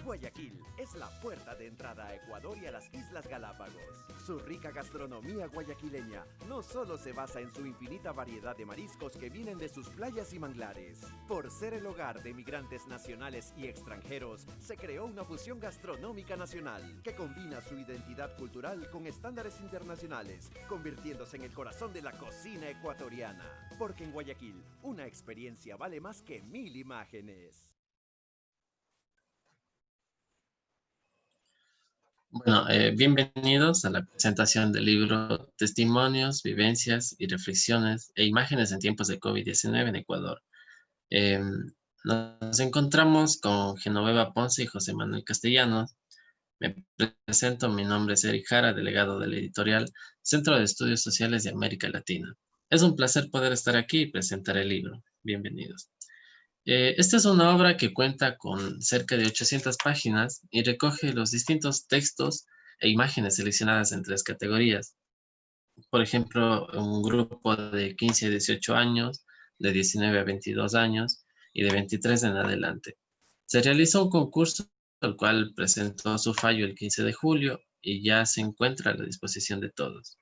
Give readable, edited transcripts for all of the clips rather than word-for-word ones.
Guayaquil es la puerta de entrada a Ecuador y a las Islas Galápagos. Su rica gastronomía guayaquileña no solo se basa en su infinita variedad de mariscos que vienen de sus playas y manglares. Por ser el hogar de migrantes nacionales y extranjeros, se creó una fusión gastronómica nacional que combina su identidad cultural con estándares internacionales, convirtiéndose en el corazón de la cocina ecuatoriana. Porque en Guayaquil, una experiencia vale más que 1000 imágenes. Bueno, bienvenidos a la presentación del libro Testimonios, Vivencias y Reflexiones e Imágenes en tiempos de COVID-19 en Ecuador. Eh, Nos encontramos con Genoveva Ponce y José Manuel Castellanos. Me presento, mi nombre es Eric Jara, delegado de la editorial Centro de Estudios Sociales de América Latina. Es un placer poder estar aquí y presentar el libro. Bienvenidos. Esta es una obra que cuenta con cerca de 800 páginas y recoge los distintos textos e imágenes seleccionadas en 3 categorías. Por ejemplo, un grupo de 15 a 18 años, de 19 a 22 años y de 23 en adelante. Se realizó un concurso, el cual presentó su fallo el 15 de julio y ya se encuentra a la disposición de todos.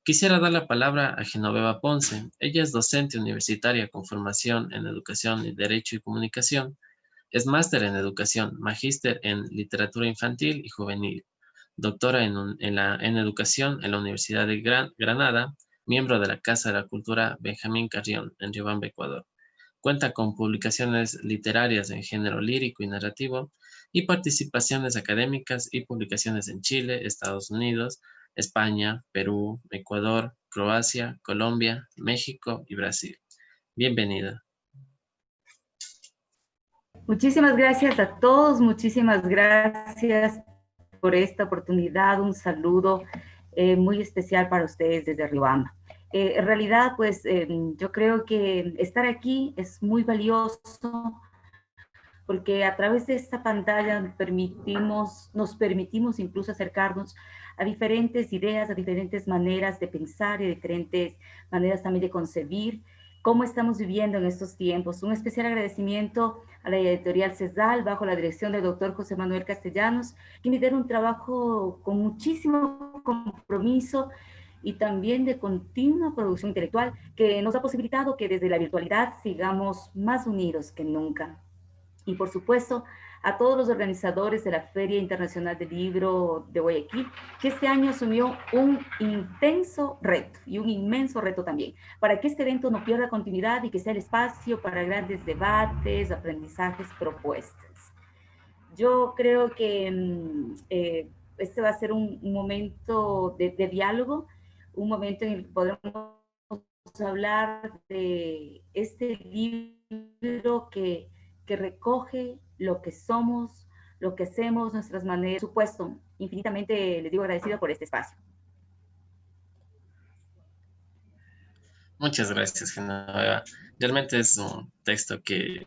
Quisiera dar la palabra a Genoveva Ponce. Ella es docente universitaria con formación en Educación y Derecho y Comunicación. Es máster en Educación, magíster en Literatura Infantil y Juvenil, doctora en Educación en la Universidad de Granada, miembro de la Casa de la Cultura Benjamín Carrión en Riobamba, Ecuador. Cuenta con publicaciones literarias en género lírico y narrativo y participaciones académicas y publicaciones en Chile, Estados Unidos, España, Perú, Ecuador, Croacia, Colombia, México y Brasil. Bienvenida. Muchísimas gracias a todos, muchísimas gracias por esta oportunidad, un saludo muy especial para ustedes desde Riobamba. En realidad, pues yo creo que estar aquí es muy valioso porque a través de esta pantalla nos permitimos incluso acercarnos a diferentes ideas, a diferentes maneras de pensar y diferentes maneras también de concebir cómo estamos viviendo en estos tiempos. Un especial agradecimiento a la editorial CESDAL, bajo la dirección del doctor José Manuel Castellanos, que me dieron un trabajo con muchísimo compromiso y también de continua producción intelectual, que nos ha posibilitado que desde la virtualidad sigamos más unidos que nunca. Y por supuesto, a todos los organizadores de la Feria Internacional del Libro de Guayaquil, que este año asumió un intenso reto y un inmenso reto también, para que este evento no pierda continuidad y que sea el espacio para grandes debates, aprendizajes, propuestas. Yo creo que este va a ser un momento de diálogo, un momento en el que podremos hablar de este libro que recoge lo que somos, lo que hacemos, nuestras maneras. Por supuesto, infinitamente les digo agradecida por este espacio. Muchas gracias, Genoveva. Realmente es un texto que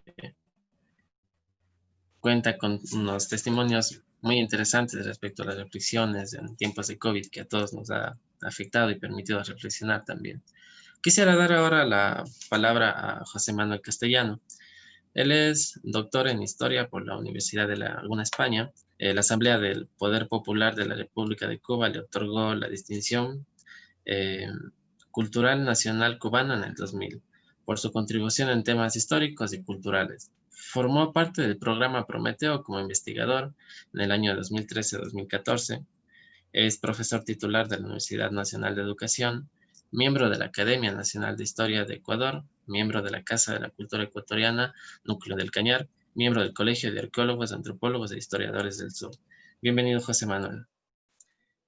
cuenta con unos testimonios muy interesantes respecto a las reflexiones en tiempos de COVID que a todos nos ha afectado y permitido reflexionar también. Quisiera dar ahora la palabra a José Manuel Castellano. Él es doctor en Historia por la Universidad de La Laguna, España. La Asamblea del Poder Popular de la República de Cuba le otorgó la distinción eh, Cultural Nacional Cubana en el 2000 por su contribución en temas históricos y culturales. Formó parte del programa Prometeo como investigador en el año 2013-2014. Es profesor titular de la Universidad Nacional de Educación, miembro de la Academia Nacional de Historia de Ecuador, miembro de la Casa de la Cultura Ecuatoriana, Núcleo del Cañar, miembro del Colegio de Arqueólogos, Antropólogos e Historiadores del Sur. Bienvenido, José Manuel.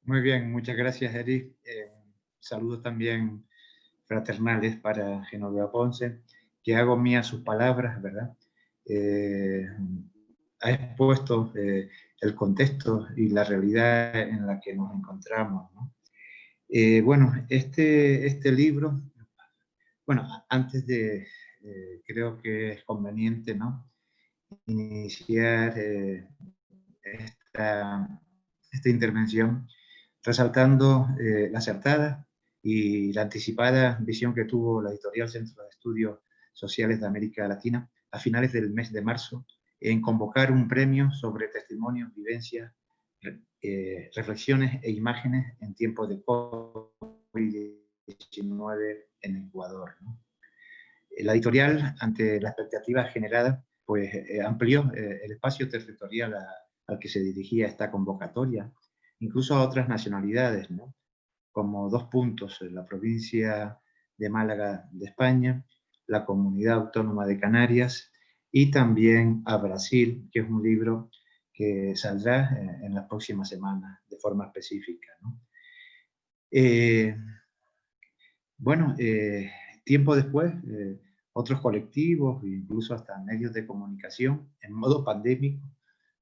Muy bien, muchas gracias, Eric. Saludos también fraternales para Genoveva Ponce, que hago mías sus palabras, ¿verdad? Ha expuesto el contexto y la realidad en la que nos encontramos, ¿no? Bueno, este libro, bueno, antes de, creo que es conveniente, ¿no?, iniciar esta intervención resaltando la acertada y la anticipada visión que tuvo la editorial Centro de Estudios Sociales de América Latina a finales del mes de marzo en convocar un premio sobre testimonios, vivencias, reflexiones e imágenes en tiempos de COVID-19 en Ecuador, ¿no? La editorial, ante la expectativa generada, pues amplió el espacio territorial al que se dirigía esta convocatoria, incluso a otras nacionalidades, ¿no? Como 2 puntos, en la provincia de Málaga de España, la Comunidad Autónoma de Canarias y también a Brasil, que es un libro que saldrá en las próximas semanas de forma específica, ¿no? Bueno, tiempo después, otros colectivos, incluso hasta medios de comunicación, en modo pandémico,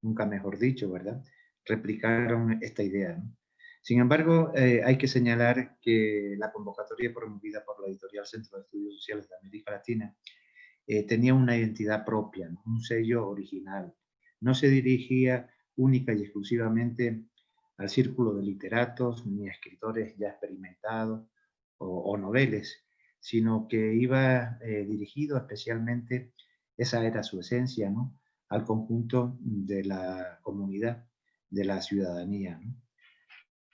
nunca mejor dicho, ¿verdad?, replicaron esta idea, ¿no? Sin embargo, hay que señalar que la convocatoria promovida por la editorial Centro de Estudios Sociales de América Latina tenía una identidad propia, ¿no? Un sello original. No se dirigía única y exclusivamente al círculo de literatos ni a escritores ya experimentados o noveles, sino que iba dirigido especialmente, esa era su esencia, ¿no?, al conjunto de la comunidad, de la ciudadanía, ¿no?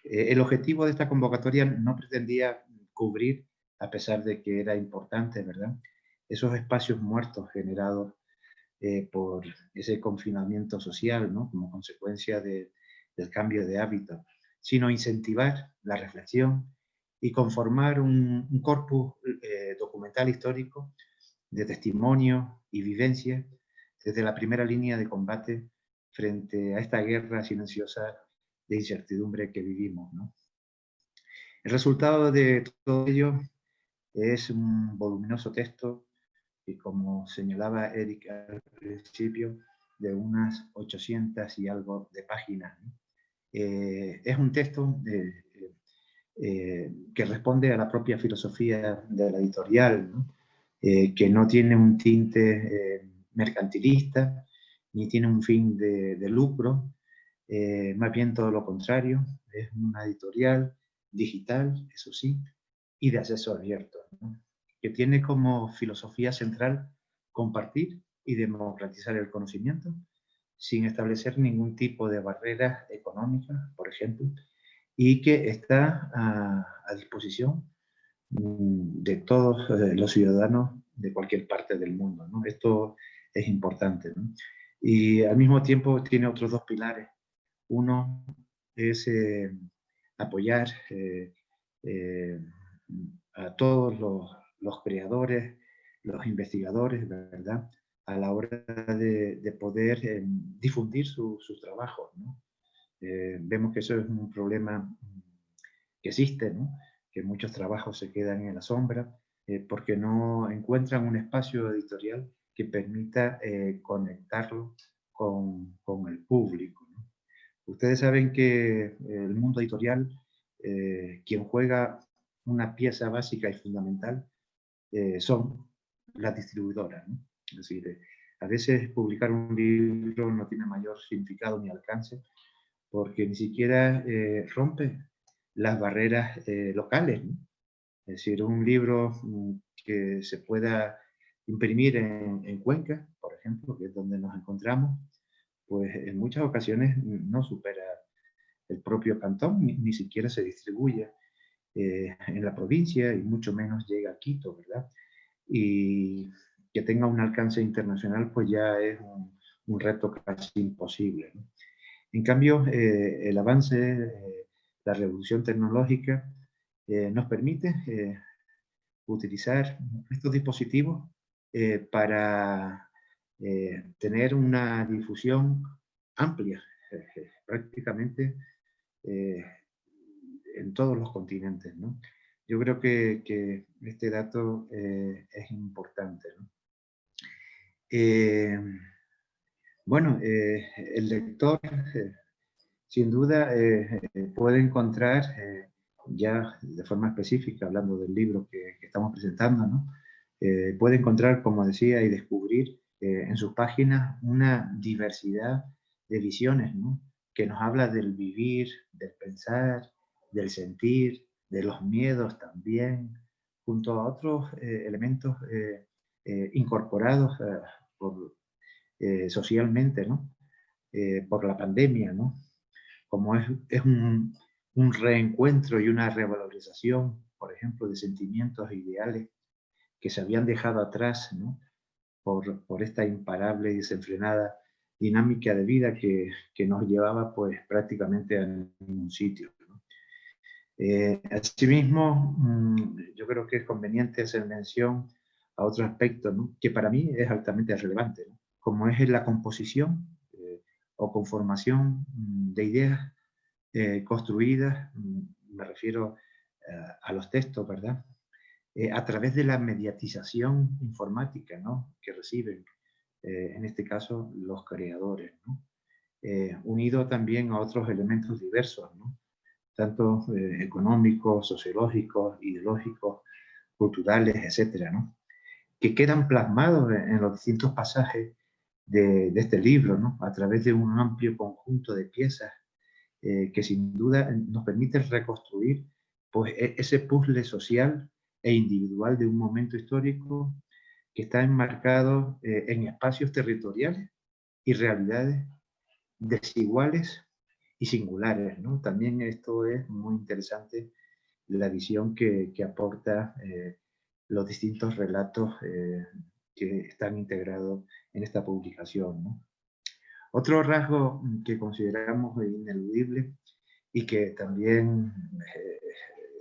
El objetivo de esta convocatoria no pretendía cubrir, a pesar de que era importante, ¿verdad?, esos espacios muertos generados por ese confinamiento social, ¿no?, como consecuencia del cambio de hábitos, sino incentivar la reflexión y conformar un corpus documental histórico de testimonio y vivencia desde la primera línea de combate frente a esta guerra silenciosa de incertidumbre que vivimos, ¿no? El resultado de todo ello es un voluminoso texto que, como señalaba Eric al principio, de unas 800 y algo de páginas, ¿no? Es un texto que responde a la propia filosofía de la editorial, ¿no? Que no tiene un tinte mercantilista, ni tiene un fin de lucro, más bien todo lo contrario, es una editorial digital, eso sí, y de acceso abierto, ¿no?, que tiene como filosofía central compartir y democratizar el conocimiento sin establecer ningún tipo de barreras económicas, por ejemplo, y que está a disposición de todos los ciudadanos de cualquier parte del mundo, ¿no? Esto es importante, ¿no? Y al mismo tiempo tiene otros 2 pilares. Uno es apoyar eh, a todos los creadores, los investigadores, ¿verdad?, a la hora de poder difundir sus trabajos, ¿no? Vemos que eso es un problema que existe, ¿no?, que muchos trabajos se quedan en la sombra porque no encuentran un espacio editorial que permita conectarlo con el público, ¿no? Ustedes saben que el mundo editorial, quien juega una pieza básica y fundamental son las distribuidoras, ¿no? Es decir, a veces publicar un libro no tiene mayor significado ni alcance porque ni siquiera rompe las barreras locales, ¿no? Es decir, un libro que se pueda imprimir en Cuenca, por ejemplo, que es donde nos encontramos, pues en muchas ocasiones no supera el propio cantón, ni siquiera se distribuye en la provincia y mucho menos llega a Quito, ¿verdad? Y que tenga un alcance internacional, pues ya es un reto casi imposible, ¿no? En cambio, el avance, la revolución tecnológica nos permite utilizar estos dispositivos para tener una difusión amplia, prácticamente eh, en todos los continentes, ¿no? Yo creo que este dato es importante, ¿no? Bueno, el lector, sin duda, puede encontrar, ya de forma específica, hablando del libro que estamos presentando, ¿no?, puede encontrar, como decía, y descubrir en sus páginas una diversidad de visiones, ¿no?, que nos habla del vivir, del pensar, del sentir, de los miedos también, junto a otros elementos incorporados por socialmente, ¿no? Por la pandemia, ¿no? Como es un reencuentro y una revalorización, por ejemplo, de sentimientos e ideales que se habían dejado atrás, ¿no? Por esta imparable y desenfrenada dinámica de vida que nos llevaba pues prácticamente a ningún sitio, ¿no? Asimismo, yo creo que es conveniente hacer mención a otro aspecto, ¿no? Que para mí es altamente relevante, ¿no? Como es la composición o conformación de ideas construidas, me refiero a los textos, ¿verdad? A través de la mediatización informática, ¿no? Que reciben, en este caso, los creadores, ¿no? Unido también a otros elementos diversos, ¿no? Tanto económicos, sociológicos, ideológicos, culturales, etcétera, ¿no? Que quedan plasmados en los distintos pasajes de este libro, ¿no? A través de un amplio conjunto de piezas que sin duda nos permite reconstruir pues, ese puzzle social e individual de un momento histórico que está enmarcado en espacios territoriales y realidades desiguales y singulares, ¿no? También esto es muy interesante, la visión que aporta los distintos relatos que están integrados en esta publicación, ¿no? Otro rasgo que consideramos ineludible y que también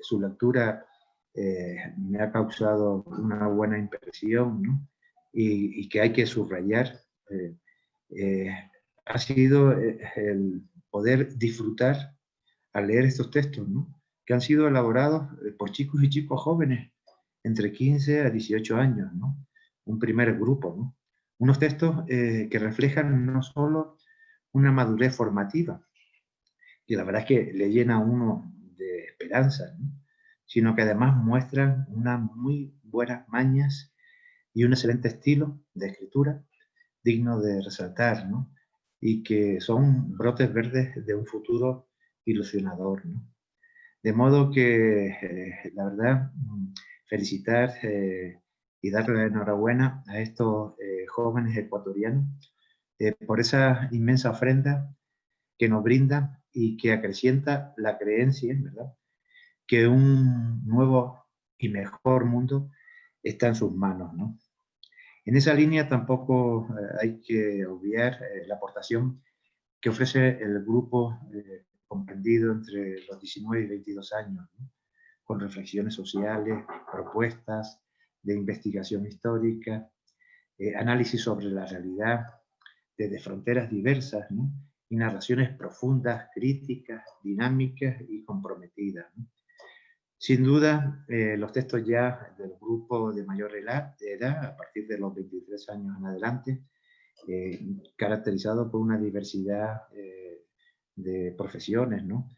su lectura me ha causado una buena impresión, ¿no? Y que hay que subrayar, ha sido el poder disfrutar al leer estos textos, ¿no? Que han sido elaborados por chicos y chicos jóvenes entre 15 a 18 años, ¿no? Un primer grupo, ¿no? Unos textos que reflejan no solo una madurez formativa, que la verdad es que le llena a uno de esperanza, ¿no? Sino que además muestran unas muy buenas mañas y un excelente estilo de escritura digno de resaltar, ¿no? Y que son brotes verdes de un futuro ilusionador, ¿no? De modo que, la verdad, felicitar y darle la enhorabuena a estos jóvenes ecuatorianos por esa inmensa ofrenda que nos brinda y que acrecienta la creencia, ¿verdad?, que un nuevo y mejor mundo está en sus manos, ¿no? En esa línea tampoco hay que obviar la aportación que ofrece el grupo comprendido entre los 19 y 22 años, ¿no? Con reflexiones sociales, propuestas de investigación histórica, análisis sobre la realidad desde fronteras diversas, ¿no? Y narraciones profundas, críticas, dinámicas y comprometidas, ¿no? Sin duda, los textos ya del grupo de mayor edad, a partir de los 23 años en adelante, caracterizado por una diversidad de profesiones, ¿no?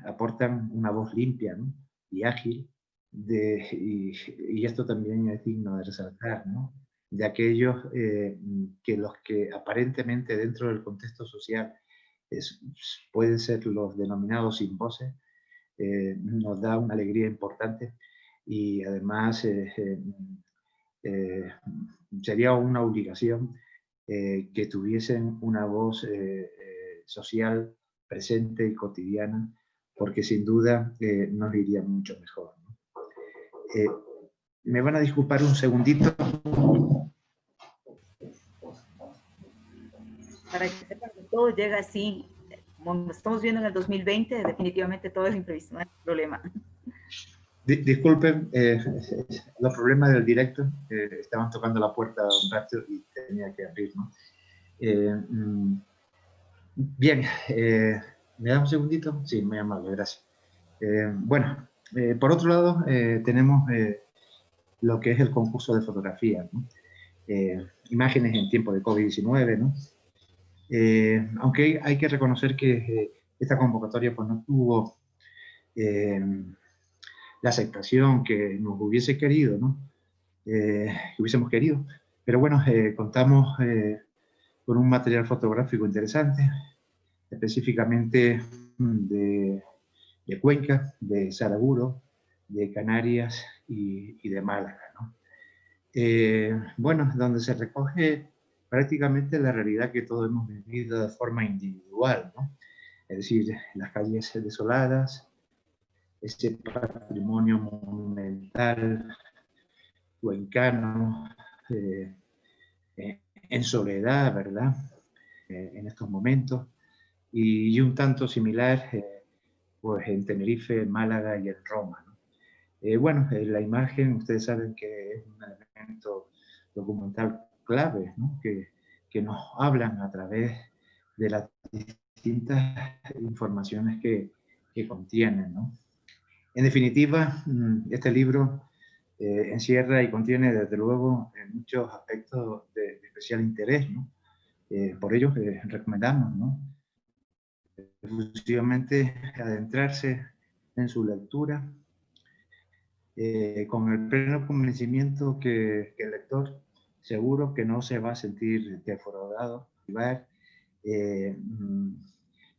Aportan una voz limpia, ¿no?, y ágil, y esto también es digno de resaltar, ¿no?, de aquellos que los que aparentemente dentro del contexto social pueden ser los denominados sin voces, nos da una alegría importante y además sería una obligación que tuviesen una voz social presente y cotidiana, porque sin duda nos iría mucho mejor, ¿no? Me van a disculpar un segundito. Para que sepan que todo llega así, como estamos viendo en el 2020, definitivamente todo es imprevisto, no hay problema. Disculpen, los problemas del directo, estaban tocando la puerta un rato y tenía que abrir, ¿no? Bien, ¿me da un segundito? Sí, muy amable, gracias. Bueno, por otro lado, tenemos lo que es el concurso de fotografía, ¿no? Imágenes en tiempo de COVID-19, ¿no? Aunque hay que reconocer que esta convocatoria pues, no tuvo la aceptación que nos hubiese querido, ¿no? Que hubiésemos querido. Pero bueno, contamos con un material fotográfico interesante, específicamente de Cuenca, de Saraguro, de Canarias y de Málaga, ¿no? Bueno, donde se recoge prácticamente la realidad que todos hemos vivido de forma individual, ¿no? Es decir, las calles desoladas, ese patrimonio monumental, huencano, eh, en soledad, ¿verdad? En estos momentos, y un tanto similar pues en Tenerife, en Málaga y en Roma, ¿no? Bueno, la imagen, ustedes saben que es un elemento documental clave, ¿no? Que nos hablan a través de las distintas informaciones que contienen, ¿no? En definitiva, este libro encierra y contiene, desde luego, muchos aspectos de especial interés, ¿no? Por ello, recomendamos, ¿no? Efusivamente adentrarse en su lectura, con el pleno convencimiento que el lector seguro que no se va a sentir defraudado, eh,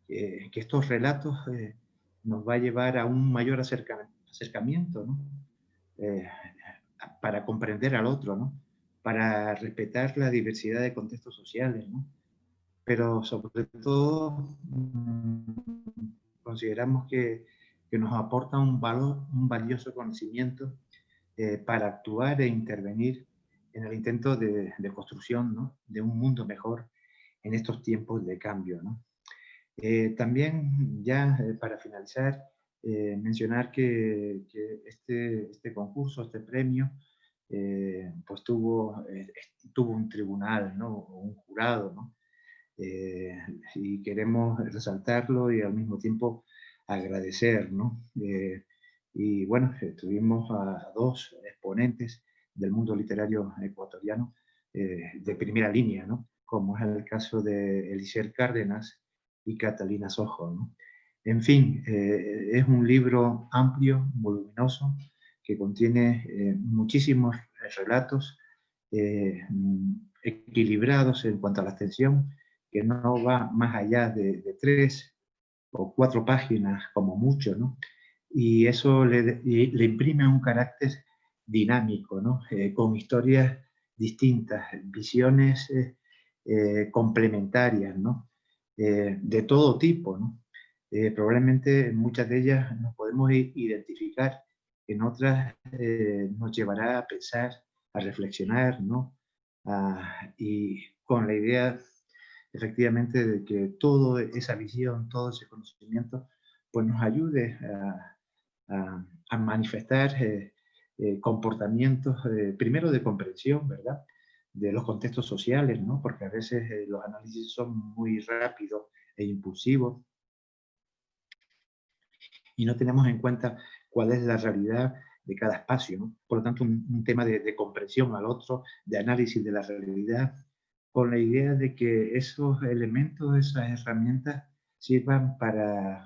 que estos relatos nos va a llevar a un mayor acercamiento, ¿no? Eh, para comprender al otro, ¿no? Para respetar la diversidad de contextos sociales, ¿no? Pero sobre todo consideramos que nos aporta un valor, un valioso conocimiento para actuar e intervenir en el intento de construcción, ¿no? De un mundo mejor en estos tiempos de cambio, ¿no? También ya para finalizar, mencionar que este concurso, este premio, pues tuvo un tribunal, ¿no? Un jurado, ¿no? Y queremos resaltarlo y al mismo tiempo agradecer, ¿no? Y bueno, tuvimos a dos exponentes del mundo literario ecuatoriano de primera línea, ¿no? Como es el caso de Eliezer Cárdenas y Catalina Sojo, ¿no? En fin, es un libro amplio, voluminoso, que contiene muchísimos relatos equilibrados en cuanto a la extensión, que no va más allá de 3 o 4 páginas como mucho, ¿no? Y eso le imprime un carácter dinámico, ¿no? Con historias distintas, visiones complementarias, ¿no? De todo tipo, ¿no? Probablemente muchas de ellas nos podemos identificar, en otras nos llevará a pensar, a reflexionar, ¿no? Y con la idea efectivamente de que toda esa visión, todo ese conocimiento, pues nos ayude a manifestar comportamientos, primero de comprensión, ¿verdad? De los contextos sociales, ¿no? Porque a veces los análisis son muy rápidos e impulsivos y no tenemos en cuenta cuál es la realidad de cada espacio, ¿no? Por lo tanto, un tema de comprensión al otro, de análisis de la realidad, con la idea de que esos elementos, esas herramientas, sirvan para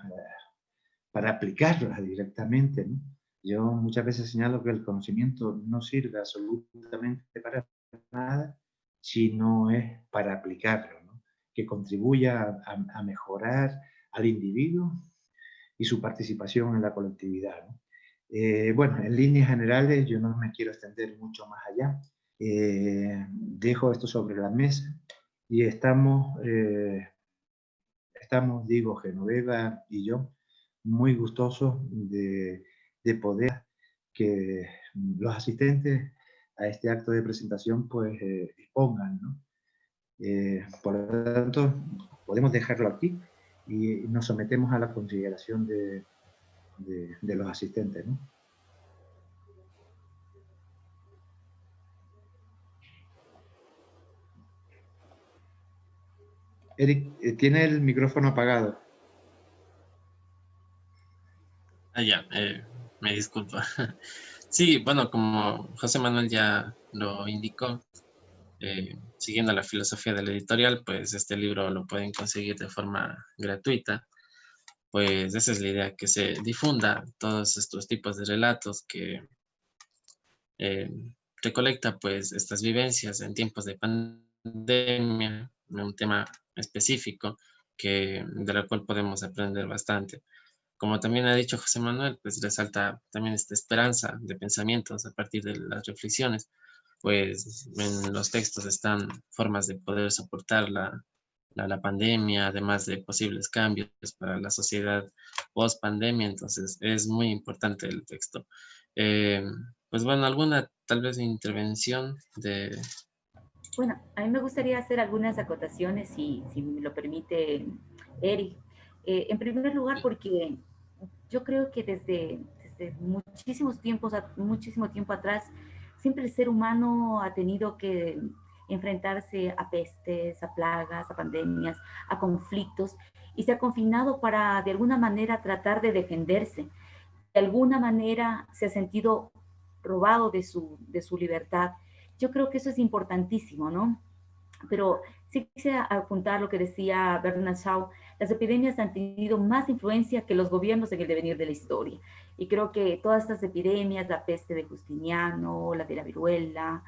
aplicarlas directamente, ¿no? Yo muchas veces señalo que el conocimiento no sirve absolutamente para nada si no es para aplicarlo, ¿no? Que contribuya a mejorar al individuo y su participación en la colectividad, ¿no? Bueno, en líneas generales yo no me quiero extender mucho más allá. Dejo esto sobre la mesa y digo, Genoveva y yo, muy gustosos de poder que los asistentes a este acto de presentación pues expongan, ¿no? Por lo tanto, podemos dejarlo aquí y nos sometemos a la consideración de los asistentes, ¿no? Eric, tiene el micrófono apagado. Ya, me disculpo. Sí, bueno, como José Manuel ya lo indicó, siguiendo la filosofía de la editorial, pues este libro lo pueden conseguir de forma gratuita. Pues esa es la idea, que se difunda todos estos tipos de relatos que eh, recolecta pues estas vivencias en tiempos de pandemia, un tema específico de la cual podemos aprender bastante. Como también ha dicho José Manuel, pues resalta también esta esperanza de pensamientos a partir de las reflexiones. pues en los textos están formas de poder soportar la pandemia, además de posibles cambios para la sociedad post pandemia, entonces es muy importante el texto. Eh, pues bueno, alguna tal vez intervención de... Bueno, a mí me gustaría hacer algunas acotaciones, si me lo permite Eric. En primer lugar, porque yo creo que desde muchísimo tiempo atrás, siempre el ser humano ha tenido que enfrentarse a pestes, a plagas, a pandemias, a conflictos, y se ha confinado para de alguna manera tratar de defenderse. De alguna manera se ha sentido robado de su libertad. Yo creo que eso es importantísimo, ¿no? Pero sí quise apuntar lo que decía Bernard Shaw: las epidemias han tenido más influencia que los gobiernos en el devenir de la historia. Y creo que todas estas epidemias, la peste de Justiniano, la de la viruela,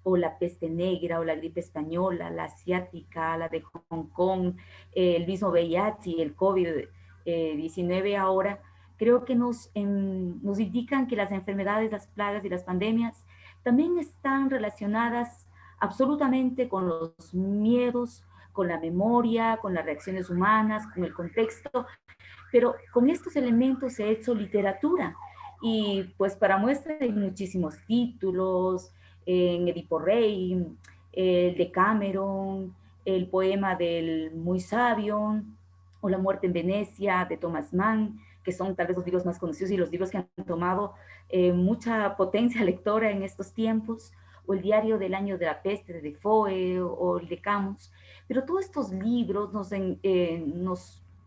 o la peste negra, o la gripe española, la asiática, la de Hong Kong, el mismo VIH y el COVID-19 ahora, creo que nos indican que las enfermedades, las plagas y las pandemias también están relacionadas absolutamente con los miedos, con la memoria, con las reacciones humanas, con el contexto, pero con estos elementos se ha hecho literatura. Y pues para muestra hay muchísimos títulos, en Edipo Rey, el de Cameron, el poema del Muy Sabio, o La muerte en Venecia, de Thomas Mann, que son tal vez los libros más conocidos y los libros que han tomado mucha potencia lectora en estos tiempos, o el Diario del Año de la Peste de Defoe, o el de Camus. Pero todos estos libros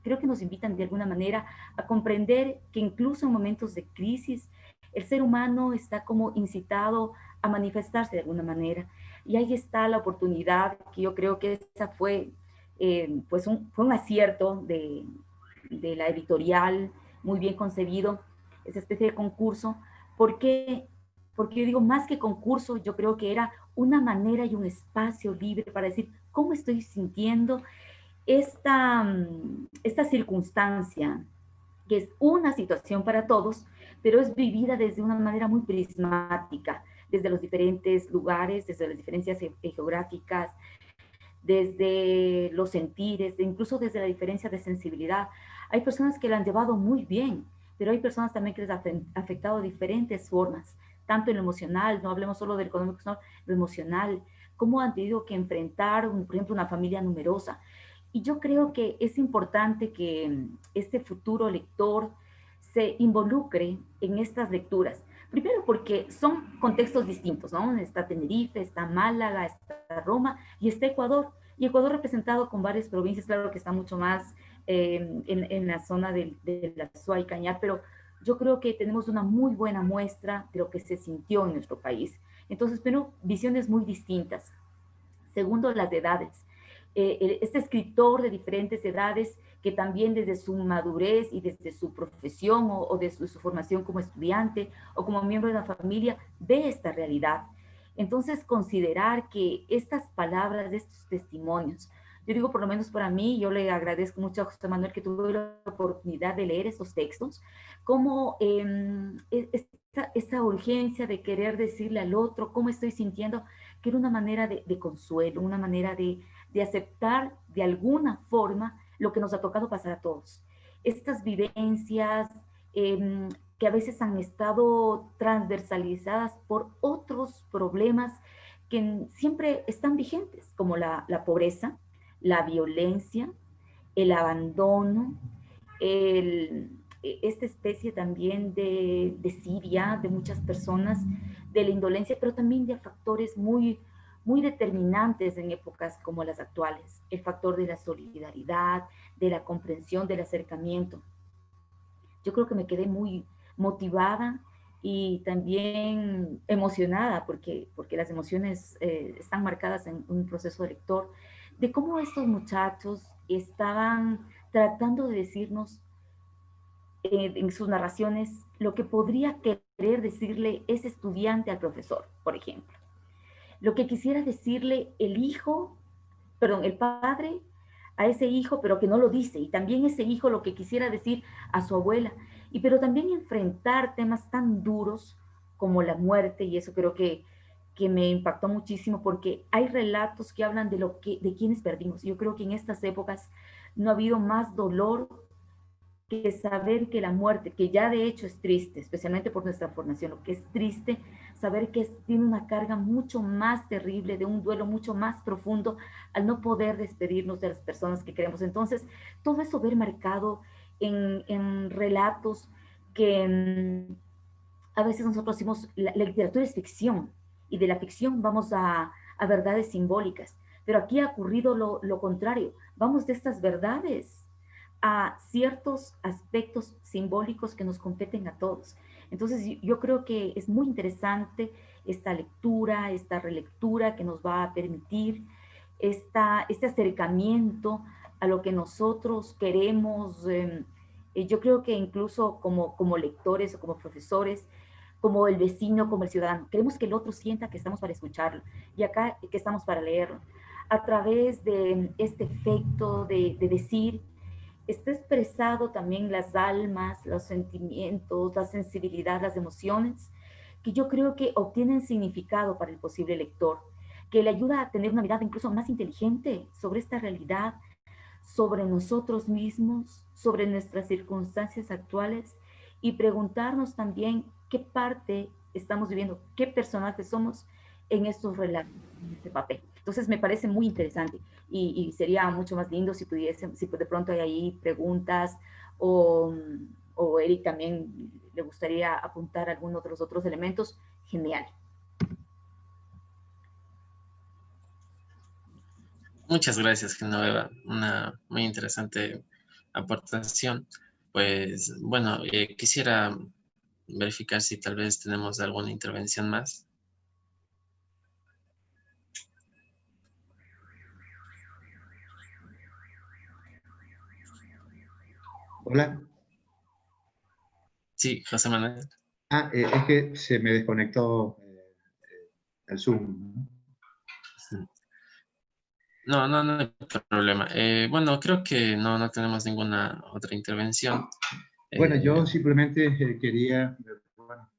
creo que nos invitan de alguna manera a comprender que incluso en momentos de crisis, el ser humano está como incitado a manifestarse de alguna manera. Y ahí está la oportunidad, que yo creo que esa fue, fue un acierto de la editorial, muy bien concebido, esa especie de concurso. ¿Por qué? Porque yo digo, más que concurso, yo creo que era una manera y un espacio libre para decir cómo estoy sintiendo esta circunstancia, que es una situación para todos, pero es vivida desde una manera muy prismática, desde los diferentes lugares, desde las diferencias geográficas, desde los sentires, incluso desde la diferencia de sensibilidad. Hay personas que la han llevado muy bien, pero hay personas también que les ha afectado de diferentes formas, tanto en lo emocional, no hablemos solo del económico, sino lo emocional, cómo han tenido que enfrentar, por ejemplo, una familia numerosa. Y yo creo que es importante que este futuro lector se involucre en estas lecturas. Primero porque son contextos distintos, ¿no? Está Tenerife, está Málaga, está Roma y está Ecuador. Y Ecuador representado con varias provincias, claro que está mucho más en la zona de la Suá y Cañar, pero yo creo que tenemos una muy buena muestra de lo que se sintió en nuestro país. Entonces, pero visiones muy distintas. Segundo, las edades. Este escritor de diferentes edades que también desde su madurez y desde su profesión o desde su formación como estudiante o como miembro de la familia ve esta realidad. Entonces, considerar que estas palabras, estos testimonios, yo digo por lo menos para mí, yo le agradezco mucho a José Manuel que tuve la oportunidad de leer estos textos, como esta urgencia de querer decirle al otro cómo estoy sintiendo, que era una manera de consuelo, una manera de aceptar de alguna forma lo que nos ha tocado pasar a todos. Estas vivencias que a veces han estado transversalizadas por otros problemas que siempre están vigentes, como la pobreza, la violencia, el abandono, esta especie también de desidia de muchas personas, de la indolencia, pero también de factores muy determinantes en épocas como las actuales, el factor de la solidaridad, de la comprensión, del acercamiento. Yo creo que me quedé muy motivada y también emocionada, porque las emociones están marcadas en un proceso de lector, de cómo estos muchachos estaban tratando de decirnos en sus narraciones lo que podría querer decirle ese estudiante al profesor, por ejemplo. Lo que quisiera decirle el padre a ese hijo, pero que no lo dice, y también ese hijo lo que quisiera decir a su abuela, pero también enfrentar temas tan duros como la muerte, y eso creo que que me impactó muchísimo porque hay relatos que hablan de quienes perdimos. Yo creo que en estas épocas no ha habido más dolor que saber que la muerte, que ya de hecho es triste, especialmente por nuestra formación, lo que es triste, saber que tiene una carga mucho más terrible, de un duelo mucho más profundo, al no poder despedirnos de las personas que queremos. Entonces, todo eso ver marcado en relatos que a veces nosotros decimos, la literatura es ficción, y de la ficción vamos a verdades simbólicas, pero aquí ha ocurrido lo contrario, vamos de estas verdades a ciertos aspectos simbólicos que nos competen a todos. Entonces yo creo que es muy interesante esta lectura, esta relectura que nos va a permitir este acercamiento a lo que nosotros queremos. Yo creo que incluso como lectores o como profesores, como el vecino, como el ciudadano, queremos que el otro sienta que estamos para escucharlo y acá que estamos para leerlo. A través de este efecto de decir, está expresado también las almas, los sentimientos, la sensibilidad, las emociones, que yo creo que obtienen significado para el posible lector, que le ayuda a tener una mirada incluso más inteligente sobre esta realidad, sobre nosotros mismos, sobre nuestras circunstancias actuales y preguntarnos también qué parte estamos viviendo, qué personajes somos en estos relatos, en este papel. Entonces me parece muy interesante y sería mucho más lindo si pudiesen, si de pronto hay ahí preguntas o Eric también le gustaría apuntar algunos de los otros elementos, genial. Muchas gracias, Genoveva. Una muy interesante aportación. Pues bueno, quisiera verificar si tal vez tenemos alguna intervención más. Hola. Sí, José Manuel. Es que se me desconectó el Zoom, ¿no? No hay problema. Bueno, creo que no tenemos ninguna otra intervención. Bueno, yo simplemente quería, bueno,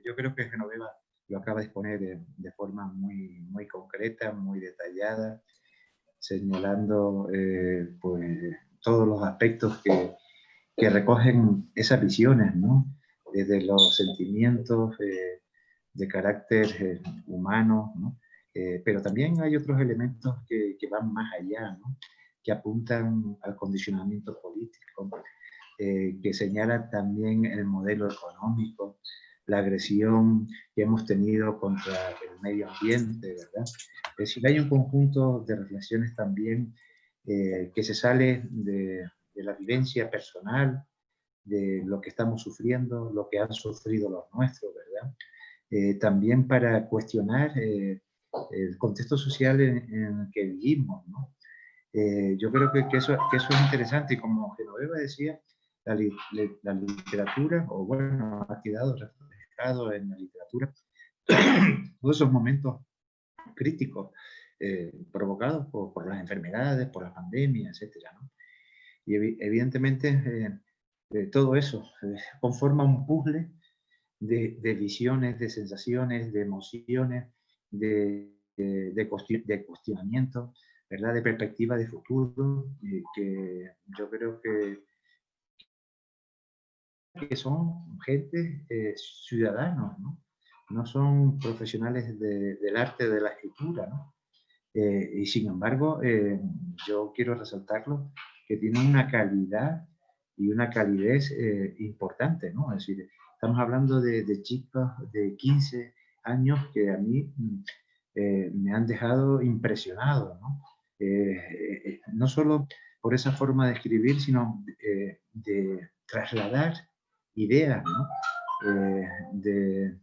yo creo que Genoveva lo acaba de exponer de forma muy concreta, muy detallada, señalando pues, todos los aspectos que recogen esas visiones, ¿no? Desde los sentimientos de carácter humano, ¿no? Pero también hay otros elementos que van más allá, ¿no? Que apuntan al condicionamiento político, que señalan también el modelo económico, la agresión que hemos tenido contra el medio ambiente, ¿verdad? Es decir, hay un conjunto de reflexiones también que se sale de la vivencia personal, de lo que estamos sufriendo, lo que han sufrido los nuestros, ¿verdad? También para cuestionar el contexto social en el que vivimos, ¿no? Yo creo que eso es interesante y como Genoveva decía, la literatura, o bueno, ha quedado reflejado en la literatura, todos esos momentos críticos provocados por las enfermedades, por la pandemia, etcétera, ¿no? Y evidentemente todo eso conforma un puzzle de visiones, de sensaciones, de emociones, de cuestionamiento, ¿verdad? De perspectiva de futuro, que yo creo que son gente, ciudadanos, ¿no? No son profesionales del arte de la escritura, ¿no? Y sin embargo, yo quiero resaltarlo, que tienen una calidad y una calidez importante, ¿no? Es decir, estamos hablando de chicos de 15 años que a mí me han dejado impresionado, ¿no? No solo por esa forma de escribir, sino de trasladar ideas, ¿no? De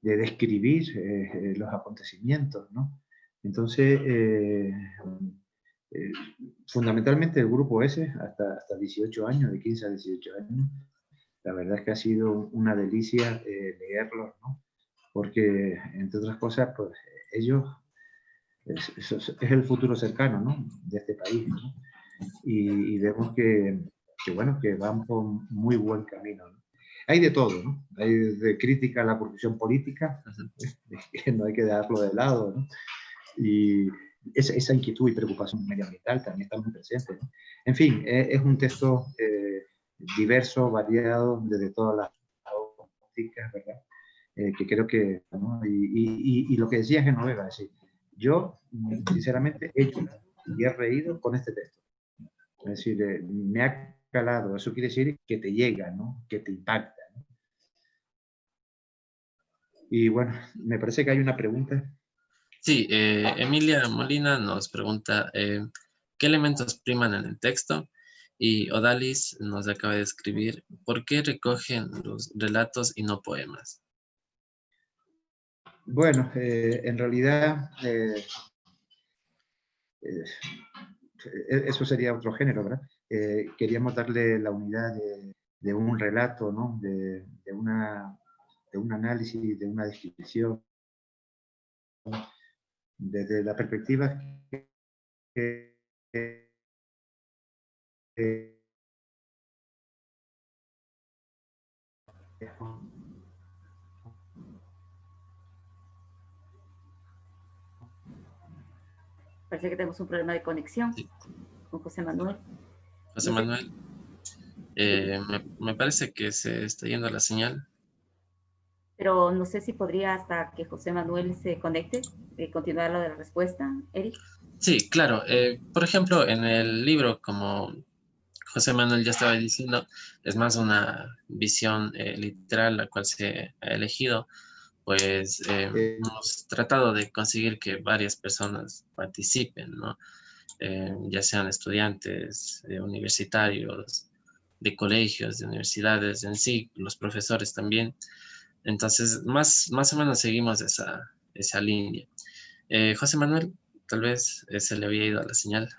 describir los acontecimientos, ¿no? Entonces, fundamentalmente el grupo ese, hasta 18 años, de 15 a 18 años, la verdad es que ha sido una delicia leerlos, ¿no? Porque, entre otras cosas, pues ellos es el futuro cercano, ¿no? De este país, ¿no? Y vemos bueno, que van por muy buen camino, ¿no? hay de todo, ¿no? Hay de crítica a la corrupción política, que no hay que dejarlo de lado, ¿no? Y esa inquietud y preocupación medioambiental también está muy presente, ¿no? En fin, es un texto diverso, variado, desde todas las ópticas, ¿verdad? Que creo que, ¿no? Y lo que decía Genoveva, es decir, yo, sinceramente, he llorado y he reído con este texto. Es decir, me ha calado. Eso quiere decir que te llega, ¿no? Que te impacta, ¿no? Y bueno, me parece que hay una pregunta. Sí, Emilia Molina nos pregunta ¿qué elementos priman en el texto? Y Odalis nos acaba de escribir ¿por qué recogen los relatos y no poemas? Bueno, en realidad eso sería otro género, ¿verdad? Queríamos darle la unidad de un relato, ¿no? De un análisis, de una descripción, desde la perspectiva que Parece que tenemos un problema de conexión Sí. con José Manuel. José No sé, Manuel, me parece que se está yendo la señal. pero no sé si podría, hasta que José Manuel se conecte, continuar lo de la respuesta, Eric. Sí, claro. Por ejemplo, en el libro, como José Manuel ya estaba diciendo, es más una visión literal la cual se ha elegido, pues hemos tratado de conseguir que varias personas participen, ¿no? Ya sean estudiantes, universitarios, de colegios, de universidades en sí, los profesores también. Entonces, más o menos seguimos esa línea. José Manuel, tal vez se le había ido a la señal.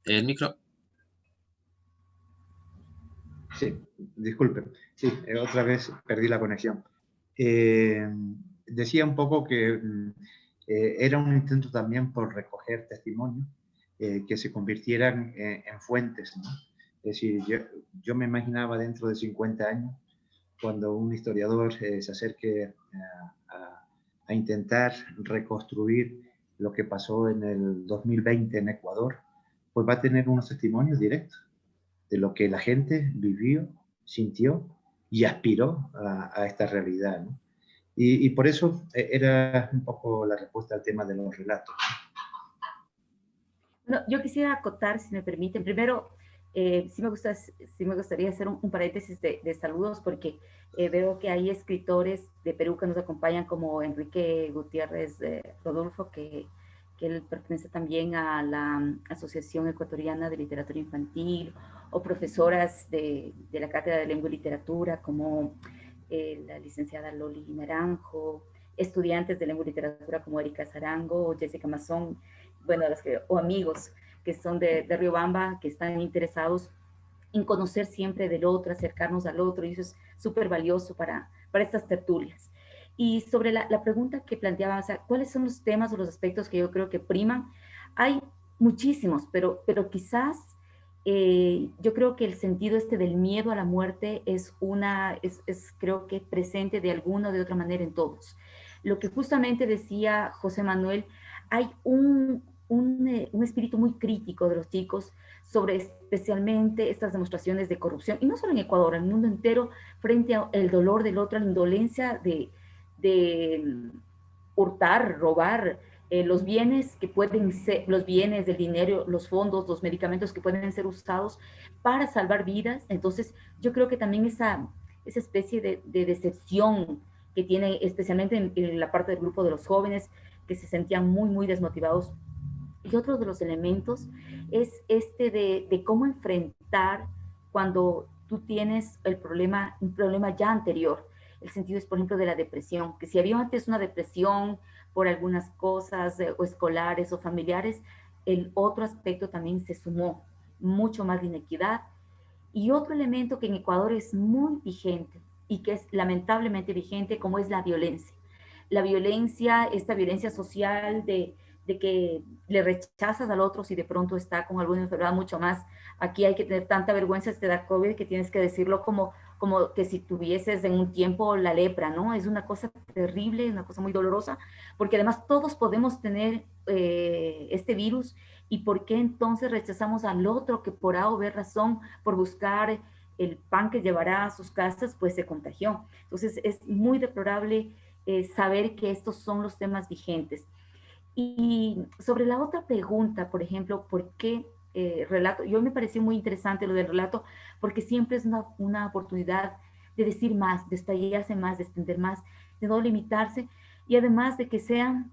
El micro. Sí, disculpe. Sí, otra vez perdí la conexión. Eh, Decía un poco que era un intento también por recoger testimonios que se convirtieran en fuentes, ¿no? Es decir, yo me imaginaba dentro de 50 años, cuando un historiador se acerque a intentar reconstruir lo que pasó en el 2020 en Ecuador, pues va a tener unos testimonios directos de lo que la gente vivió, sintió y aspiró a esta realidad, ¿no? Y por eso era un poco la respuesta al tema de los relatos. No, yo quisiera acotar, si me permiten, primero, sí me gustaría hacer un paréntesis de saludos, porque veo que hay escritores de Perú que nos acompañan, como Enrique Gutiérrez Rodolfo, que él pertenece también a la Asociación Ecuatoriana de Literatura Infantil, o profesoras de la Cátedra de Lengua y Literatura, como la licenciada Loli Naranjo, estudiantes de Lengua y Literatura como Erika Zarango o Jessica Mazón, bueno, o amigos que son de Riobamba, que están interesados en conocer siempre del otro, acercarnos al otro, y eso es súper valioso para estas tertulias. Y sobre la pregunta que planteaba, o sea, ¿cuáles son los temas o los aspectos que yo creo que priman? Hay muchísimos, pero quizás yo creo que el sentido este del miedo a la muerte es creo que presente de alguna o de otra manera en todos. Lo que justamente decía José Manuel, hay un espíritu muy crítico de los chicos sobre especialmente estas demostraciones de corrupción, y no solo en Ecuador, en el mundo entero, frente al dolor del otro, a la indolencia de hurtar, robar los bienes que pueden ser, los bienes, el dinero, los fondos, los medicamentos que pueden ser usados para salvar vidas. Entonces, yo creo que también esa especie de decepción que tiene especialmente en la parte del grupo de los jóvenes, que se sentían muy, muy desmotivados. Y otro de los elementos es este de cómo enfrentar cuando tú tienes un problema ya anterior. El sentido es, por ejemplo, de la depresión, que si había antes una depresión por algunas cosas o escolares o familiares, el otro aspecto también se sumó, mucho más de inequidad. Y otro elemento que en Ecuador es muy vigente y que es lamentablemente vigente, como es la violencia. La violencia, esta violencia social de que le rechazas al otro si de pronto está con alguna enfermedad mucho más. Aquí hay que tener tanta vergüenza, te da COVID, que tienes que decirlo como que si tuvieses en un tiempo la lepra, ¿no? Es una cosa terrible, una cosa muy dolorosa, porque además todos podemos tener este virus, y ¿por qué entonces rechazamos al otro que por A o B razón, por buscar el pan que llevará a sus casas, pues se contagió? Entonces es muy deplorable saber que estos son los temas vigentes. Y sobre la otra pregunta, por ejemplo, ¿por qué relato? Yo me pareció muy interesante lo del relato, porque siempre es una oportunidad de decir más, de estallarse más, de extender más, de no limitarse, y además de que sea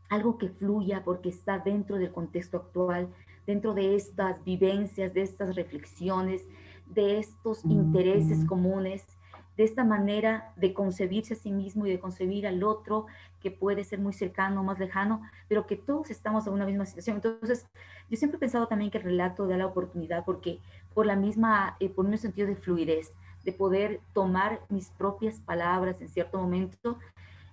algo que fluya porque está dentro del contexto actual, dentro de estas vivencias, de estas reflexiones, de estos intereses comunes, de esta manera de concebirse a sí mismo y de concebir al otro, que puede ser muy cercano, más lejano, pero que todos estamos en una misma situación. Entonces, yo siempre he pensado también que el relato da la oportunidad, porque por un sentido de fluidez, de poder tomar mis propias palabras en cierto momento.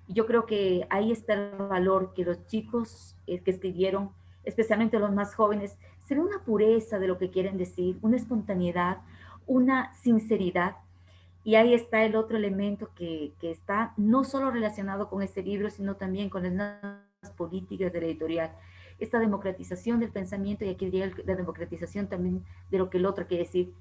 Y yo creo que ahí está el valor, que los chicos que escribieron, especialmente los más jóvenes, se ve una pureza de lo que quieren decir, una espontaneidad, una sinceridad. Y ahí está el otro elemento que está no solo relacionado con este libro, sino también con las nuevas políticas de la editorial. Esta democratización del pensamiento, y aquí diría la democratización también de lo que el otro quiere decir.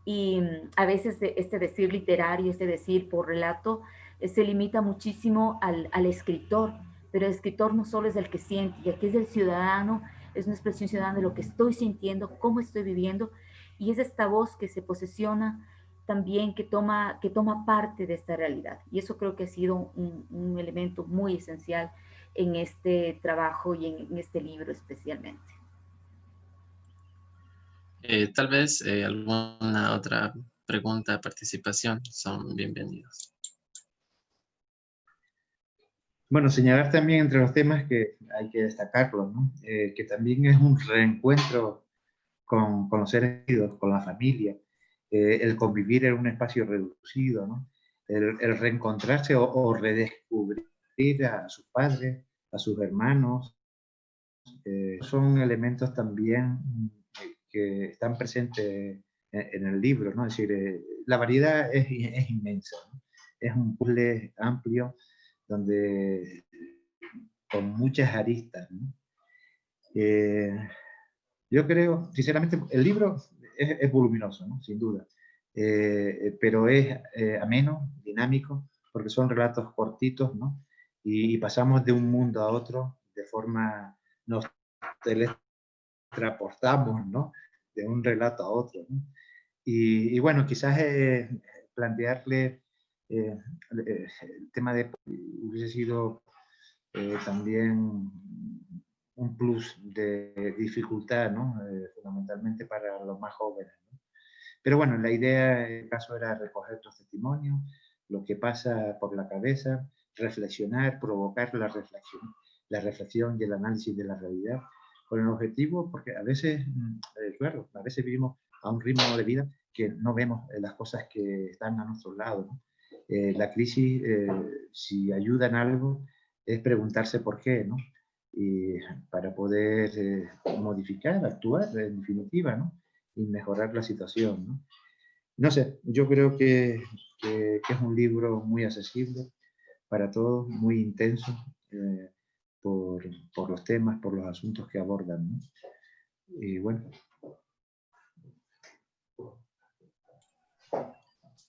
Y a veces este decir literario, este decir por relato, se limita muchísimo al escritor, pero el escritor no solo es el que siente, y aquí es el ciudadano, es una expresión ciudadana de lo que estoy sintiendo, cómo estoy viviendo, y es esta voz que se posesiona también, que toma parte de esta realidad. Y eso creo que ha sido un elemento muy esencial en este trabajo y en este libro especialmente. Tal vez alguna otra pregunta, participación, son bienvenidos. Bueno, señalar también entre los temas que hay que destacarlo, ¿no? Que también es un reencuentro con los seres queridos, con la familia, el convivir en un espacio reducido, ¿no? El reencontrarse o redescubrir a sus padres, a sus hermanos, son elementos también que están presentes en el libro, ¿no? Es decir, la variedad es inmensa, ¿no? Es un puzzle amplio donde con muchas aristas, ¿no? Yo creo, sinceramente, el libro es voluminoso, ¿no? Sin duda, pero es ameno, dinámico, porque son relatos cortitos, ¿no? Y pasamos de un mundo a otro de forma, nos teletransportamos, ¿no? De un relato a otro, ¿no? Y bueno, quizás plantearle el tema de hubiese sido también un plus de dificultad, ¿no? Fundamentalmente para los más jóvenes, ¿no? Pero bueno, la idea en el caso era recoger los testimonios, lo que pasa por la cabeza, reflexionar, provocar la reflexión y el análisis de la realidad, con el objetivo, porque a veces, claro, a veces vivimos a un ritmo de vida que no vemos las cosas que están a nuestro lado, ¿no? La crisis, si ayuda en algo, es preguntarse por qué, ¿no? Y para poder modificar, actuar, en definitiva, ¿no? Y mejorar la situación, ¿no? No sé, yo creo que es un libro muy accesible para todos, muy intenso por los temas, por los asuntos que abordan, ¿no? Y bueno.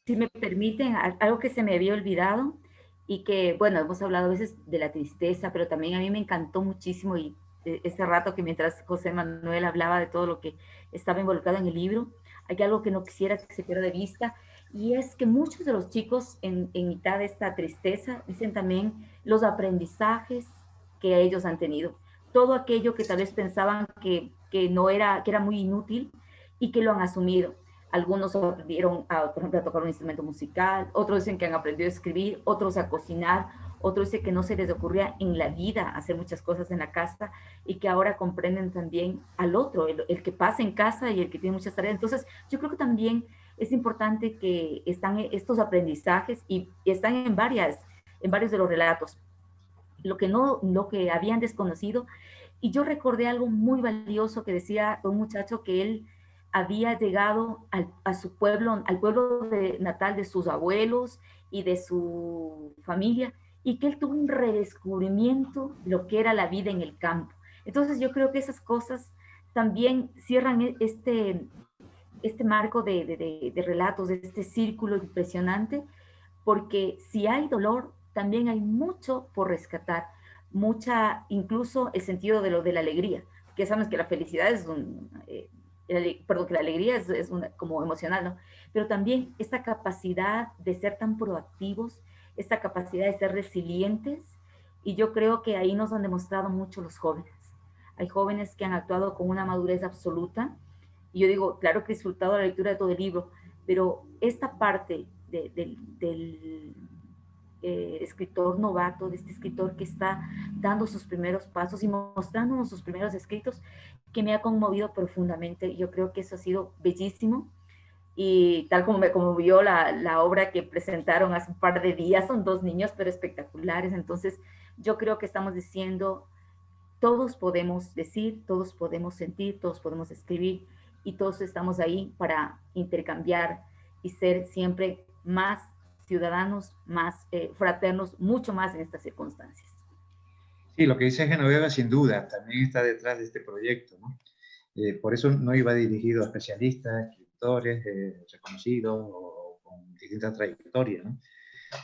Si me permiten, algo que se me había olvidado y que, bueno, hemos hablado a veces de la tristeza, pero también a mí me encantó muchísimo, y ese rato que mientras José Manuel hablaba de todo lo que estaba involucrado en el libro, hay algo que no quisiera que se pierda de vista, y es que muchos de los chicos en mitad de esta tristeza dicen también los aprendizajes que ellos han tenido, todo aquello que tal vez pensaban que no era, que era muy inútil, y que lo han asumido. Algunos aprendieron, por ejemplo, a tocar un instrumento musical, otros dicen que han aprendido a escribir, otros a cocinar, otros dicen que no se les ocurría en la vida hacer muchas cosas en la casa, y que ahora comprenden también al otro, el que pasa en casa y el que tiene muchas tareas. Entonces, yo creo que también es importante que están estos aprendizajes, y están en varios de los relatos. Lo que habían desconocido Y yo recordé algo muy valioso que decía un muchacho, que él había llegado a su pueblo, al pueblo natal de sus abuelos y de su familia, y que él tuvo un redescubrimiento de lo que era la vida en el campo. Entonces yo creo que esas cosas también cierran este marco de relatos, de este círculo impresionante, porque si hay dolor, también hay mucho por rescatar, mucha, incluso el sentido de lo de la alegría, que sabemos que la felicidad es perdón, que la alegría es una, como emocional, ¿no? Pero también esta capacidad de ser tan proactivos, esta capacidad de ser resilientes, y yo creo que ahí nos han demostrado mucho los jóvenes. Hay jóvenes que han actuado con una madurez absoluta, y yo digo, claro que he disfrutado la lectura de todo el libro, pero esta parte del escritor novato, de este escritor que está dando sus primeros pasos y mostrándonos sus primeros escritos, que me ha conmovido profundamente. Yo creo que eso ha sido bellísimo. Y tal como me conmovió la obra que presentaron hace un par de días, son dos niños, pero espectaculares. Entonces, yo creo que estamos diciendo, todos podemos decir, todos podemos sentir, todos podemos escribir, y todos estamos ahí para intercambiar y ser siempre más ciudadanos, más fraternos, mucho más en estas circunstancias. Sí, lo que dice Genoveva sin duda también está detrás de este proyecto, ¿no? Por eso no iba dirigido a especialistas, escritores reconocidos o con distintas trayectorias, ¿no?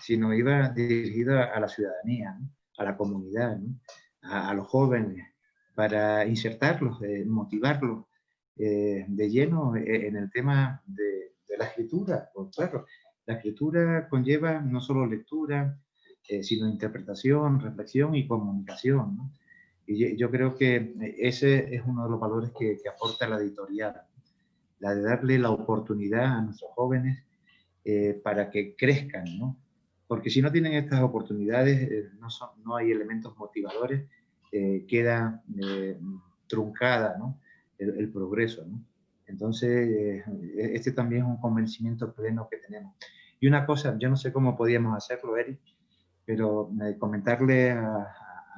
Sino iba dirigido a la ciudadanía, ¿no? A la comunidad, ¿no? A los jóvenes, para insertarlos, motivarlos de lleno en el tema de la escritura. Pues claro, la escritura conlleva no solo lectura, sino interpretación, reflexión y comunicación, ¿no? Y yo creo que ese es uno de los valores que aporta la editorial, la de darle la oportunidad a nuestros jóvenes para que crezcan, ¿no? Porque si no tienen estas oportunidades, no hay elementos motivadores, queda truncada, ¿no? El progreso, ¿no? Entonces, este también es un convencimiento pleno que tenemos. Y una cosa, yo no sé cómo podíamos hacerlo, Eric, pero comentarle a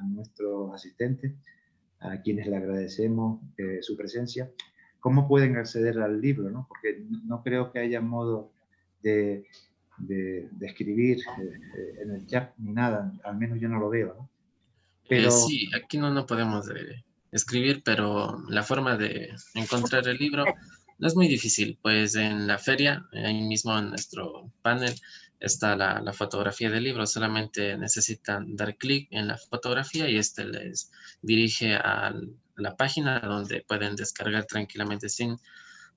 nuestros asistentes, a quienes le agradecemos su presencia, cómo pueden acceder al libro, ¿no? Porque no creo que haya modo de escribir en el chat ni nada, al menos yo no lo veo, ¿no? Pero Sí, aquí no podemos escribir, pero la forma de encontrar el libro no es muy difícil, pues en la feria, ahí mismo en nuestro panel, está la fotografía del libro. Solamente necesitan dar clic en la fotografía y este les dirige a la página donde pueden descargar tranquilamente sin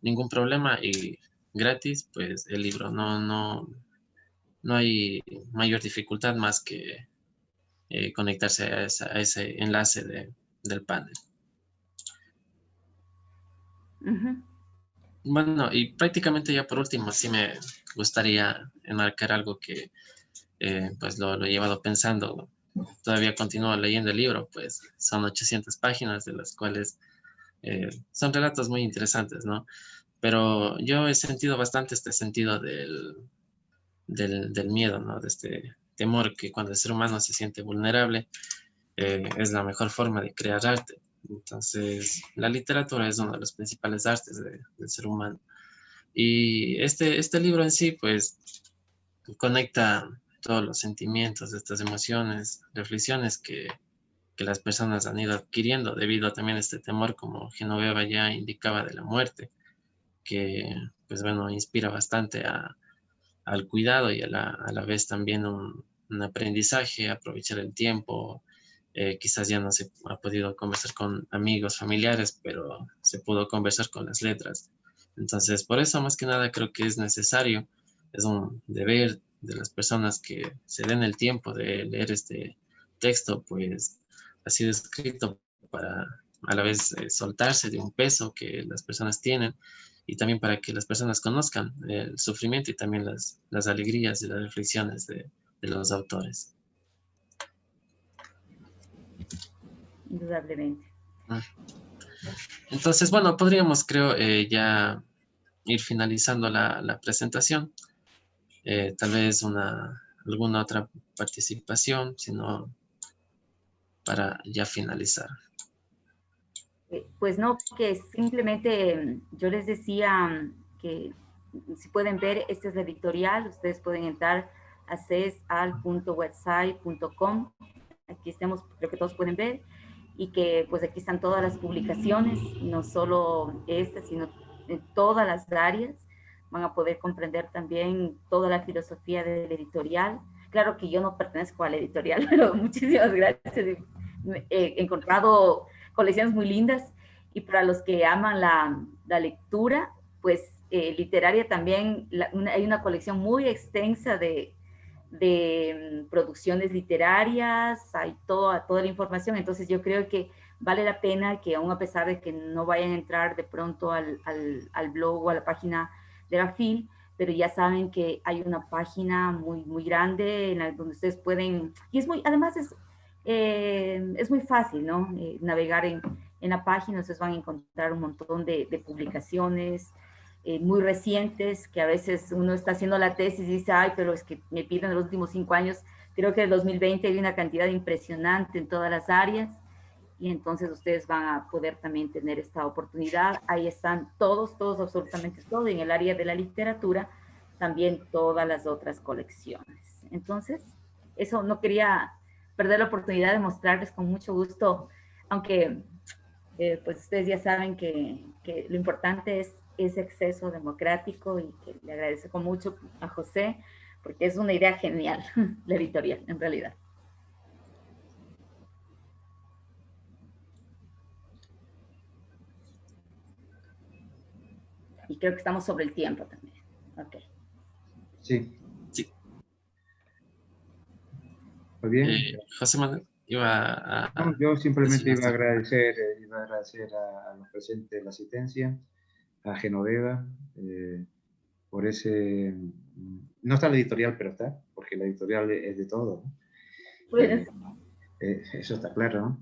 ningún problema y gratis, pues el libro. No hay mayor dificultad más que conectarse a ese enlace del panel. Bueno, y prácticamente ya por último, sí me gustaría enmarcar algo que pues lo he llevado pensando. Todavía continúo leyendo el libro, pues son 800 páginas, de las cuales son relatos muy interesantes, ¿no? Pero yo he sentido bastante este sentido del miedo, ¿no? De este temor que cuando el ser humano se siente vulnerable, es la mejor forma de crear arte. Entonces, la literatura es uno de los principales artes del ser humano. Y este libro en sí, pues, conecta todos los sentimientos, estas emociones, reflexiones que las personas han ido adquiriendo debido también a este temor, como Genoveva ya indicaba, de la muerte, que, pues bueno, inspira bastante al cuidado y a la vez también un aprendizaje, aprovechar el tiempo. Quizás ya no se ha podido conversar con amigos, familiares, pero se pudo conversar con las letras. Entonces, por eso más que nada creo que es necesario, es un deber de las personas que se den el tiempo de leer este texto, pues ha sido escrito para a la vez soltarse de un peso que las personas tienen y también para que las personas conozcan el sufrimiento y también las alegrías y las reflexiones de los autores. Indudablemente. Entonces, bueno, podríamos, creo, ya ir finalizando la presentación. Tal vez alguna otra participación, sino para ya finalizar. Pues no, que simplemente yo les decía que si pueden ver, esta es la editorial, ustedes pueden entrar a cesal.website.com, aquí estamos, creo que todos pueden ver, y que pues aquí están todas las publicaciones, no solo esta, sino en todas las áreas, van a poder comprender también toda la filosofía del editorial. Claro que yo no pertenezco a la editorial, pero muchísimas gracias, he encontrado colecciones muy lindas, y para los que aman la lectura, pues literaria también, hay una colección muy extensa de producciones literarias, hay toda la información, entonces yo creo que vale la pena que aún a pesar de que no vayan a entrar de pronto al blog o a la página de la FIL, pero ya saben que hay una página muy grande en la donde ustedes pueden, y además es muy fácil, ¿no? Navegar en la página, ustedes van a encontrar un montón de publicaciones muy recientes, que a veces uno está haciendo la tesis y dice, ay, pero es que me piden los últimos 5 años. Creo que en el 2020 hay una cantidad impresionante en todas las áreas, y entonces ustedes van a poder también tener esta oportunidad. Ahí están todos, absolutamente todo, y en el área de la literatura también todas las otras colecciones. Entonces, eso no quería perder la oportunidad de mostrarles con mucho gusto, aunque pues ustedes ya saben que lo importante es ese acceso democrático, y que le agradezco mucho a José, porque es una idea genial, la editorial, en realidad. Y creo que estamos sobre el tiempo también. Ok. Sí. Sí. Muy bien. José Manuel iba a... No, yo simplemente iba a agradecer a los presentes la asistencia, a Genoveva, por ese... No está la editorial, pero está, porque la editorial es de todo, ¿no? Pues, Eso está claro, ¿no?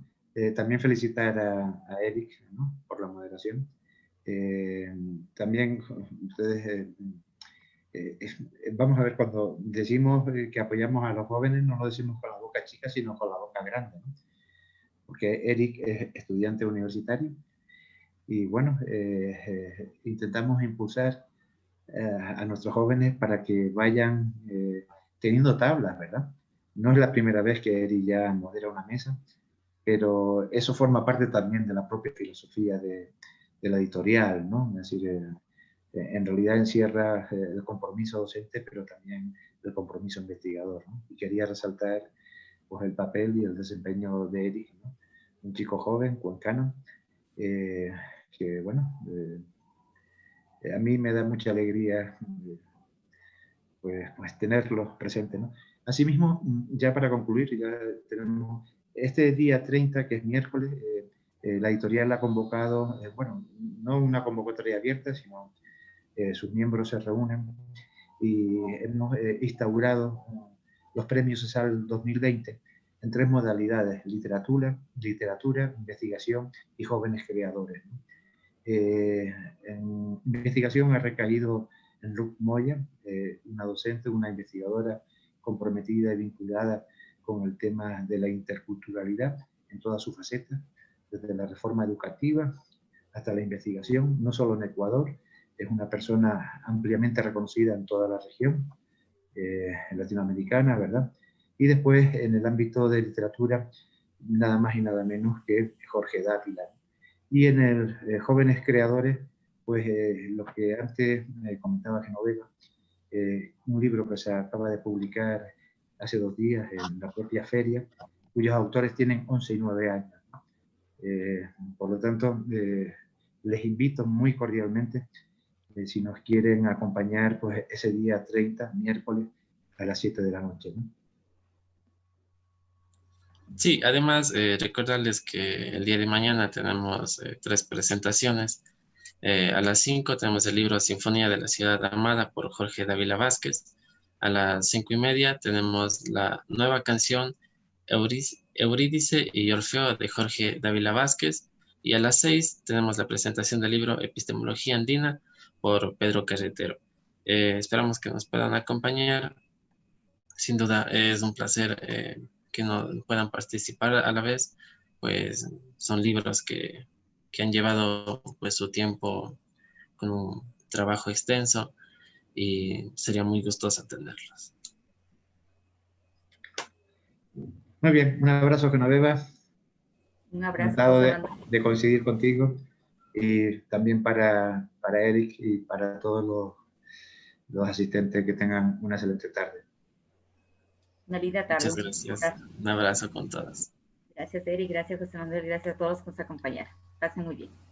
También felicitar a Eric, ¿no?, por la moderación. También ustedes, vamos a ver, cuando decimos que apoyamos a los jóvenes, no lo decimos con la boca chica, sino con la boca grande, ¿no? Porque Eric es estudiante universitario y bueno, intentamos impulsar a nuestros jóvenes para que vayan teniendo tablas, ¿verdad? No es la primera vez que Eric ya modera una mesa, pero eso forma parte también de la propia filosofía de la editorial, ¿no? Es decir, en realidad encierra el compromiso docente, pero también el compromiso investigador, ¿no? Y quería resaltar pues, el papel y el desempeño de Eric, ¿no? Un chico joven, cuencano, que, bueno, a mí me da mucha alegría pues tenerlos presentes, ¿no? Asimismo, ya para concluir, ya tenemos este día 30, que es miércoles, la editorial ha convocado, bueno, no una convocatoria abierta, sino sus miembros se reúnen y hemos instaurado los premios CESAL 2020 en 3 modalidades: literatura, investigación y jóvenes creadores, ¿no? En investigación ha recaído en Ruth Moya, una docente, una investigadora comprometida y vinculada con el tema de la interculturalidad en todas sus facetas, desde la reforma educativa hasta la investigación, no solo en Ecuador. Es una persona ampliamente reconocida en toda la región latinoamericana, ¿verdad? Y después, en el ámbito de literatura, nada más y nada menos que Jorge Dávila. Y en el Jóvenes Creadores, pues lo que antes comentaba Genoveva, un libro que se acaba de publicar hace 2 días en la propia feria, cuyos autores tienen 11 y 9 años. Por lo tanto, les invito muy cordialmente, si nos quieren acompañar, pues ese día 30, miércoles, a las 7 de la noche, ¿no? Sí, además recordarles que el día de mañana tenemos 3 presentaciones. A las 5 tenemos el libro Sinfonía de la Ciudad Amada por Jorge Dávila Vázquez. A las 5:30 tenemos la nueva canción Eurídice y Orfeo de Jorge Dávila Vázquez. Y a las 6 tenemos la presentación del libro Epistemología Andina por Pedro Carretero. Esperamos que nos puedan acompañar. Sin duda es un placer que no puedan participar a la vez, pues son libros que que han llevado pues su tiempo con un trabajo extenso y sería muy gustoso atenderlos. Muy bien, un abrazo, Genoveva. Un abrazo, Encantado José Manuel. de coincidir contigo y también para Eric y para todos los asistentes que tengan una excelente tarde. Una linda tarde. Muchas gracias. Un abrazo con todos. Gracias, Eric. Gracias, José Manuel. Gracias a todos por acompañar. Pasen muy bien.